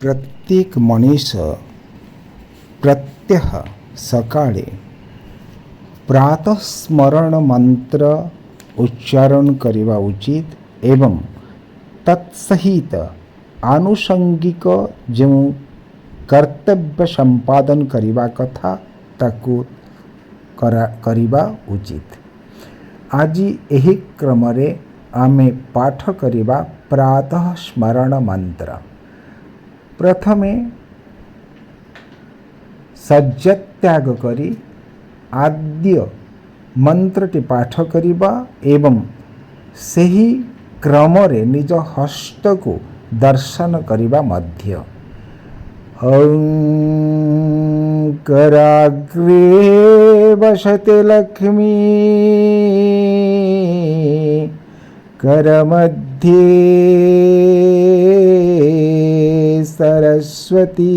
प्रत्येक मनीष प्रत्यह सकाळे प्रातस्मरण मंत्र उच्चारण करवा उचित एवं तत्सहित आनुषंगिक जो कर्तव्य संपादन करवा कथा ताकू करवा उचित। आज यही क्रम आमे पाठ करवा प्रातः स्मरण मंत्र। प्रथमे सज्जत्याग करी आद्य मंत्रटी पाठ करिबा एवं सही क्रम रे निज हस्त को दर्शन करिबा मध्य। ओं कराग्रे वसते लक्ष्मी करमध्ये सरस्वती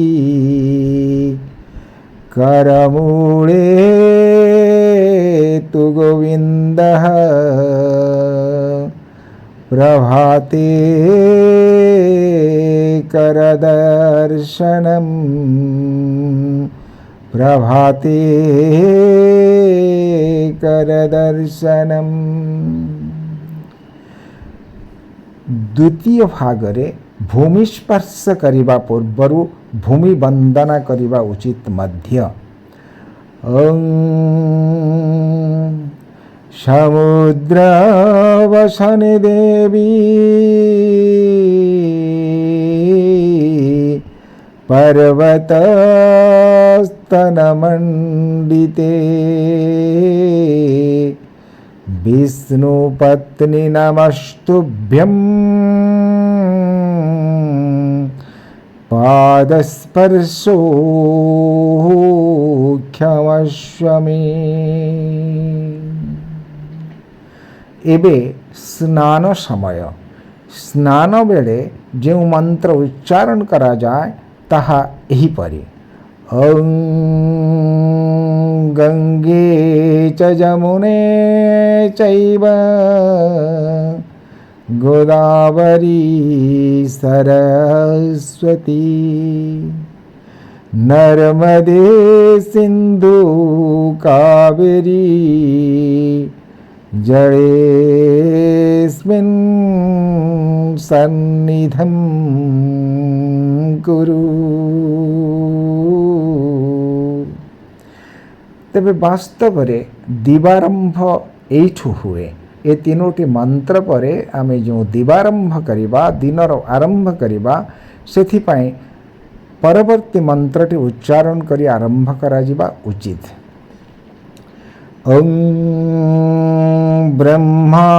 करमूले तु गोविंदः प्रभाते करदर्शनम् प्रभाते करदर्शनम्। द्वितीय भागरे भूमि स्पर्श करिबा पूर्वरु भूमि वंदना करिबा उचित मध्य। ओं समुद्र वसने देवी पर्वत स्तनमंडिते विष्णुपत्नी नमस्तुभ्यं पादस्पर्शो क्षमस्व मे। एबे स्नान समय स्नान बेले जो मंत्र उच्चारण करा जाए ताहा एही परी। ओं गंगे च जमुने चैव गोदावरी सरस्वती नर्मदे सिंधु कावेरी जलेस्मिन् सन्निधं कुरु। तेबे वास्तव रे दिवारंभ एठू हुए। ए तीनोटी मंत्र परे आमे जो दिवारंभ करिबा दिनर आरंभ करिबा सेथिपाई परवर्ती मंत्रटी उच्चारण करी आरंभ करा जिबा उचित। ओं ब्रह्मा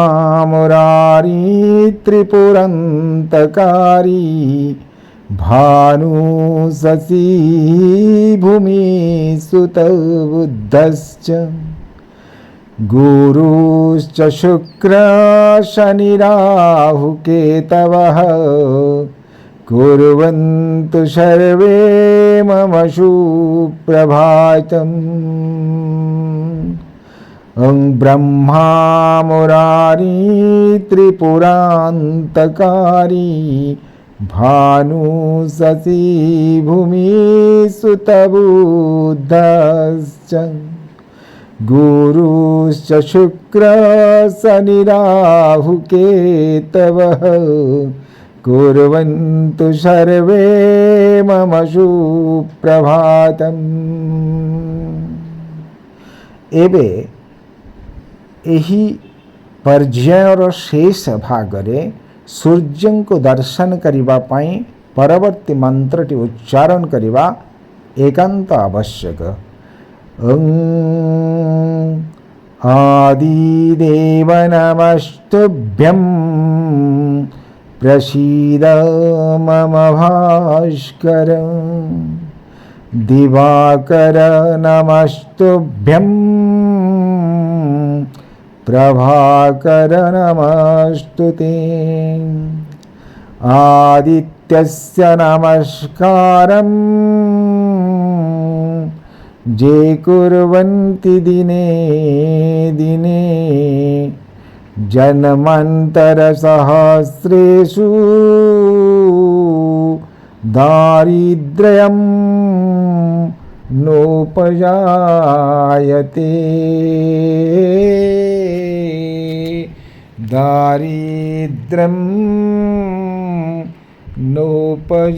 मुरारी त्रिपुरंतकारी भानु शशि भूमि सुत बुद्धश्च गुरुश्च शुक्र शनि राहु केतवः कुर्वन्तु सर्वे मम सुप्रभातम्। ओं ब्रह्मा मुरारी त्रिपुरान्तकारी भानु शशि भूमि सुत बुद्धश्च गुरुश्च शुक्र शनि राहु केतवः कुर्वन्तु सर्वे मम सुप्रभातम्। एबे एही पर्यायर शेष भागरे सूर्य को दर्शन करिबा पाई परवर्ती मंत्रटी उच्चारण करिबा एकांत आवश्यक। ओं आदिदेव नमस्तुभ्यं प्रसीद मम भास्कर दिवाकर नमस्तुभ्यं प्रभाकर नमस्तुते आदित्यस्य नमस्कारम् जे कुर्वन्ति दिने दिने जन्मांतर सहस्रेषु दारिद्र्यं नोपजायते दारिद्र्यं नोपजायते।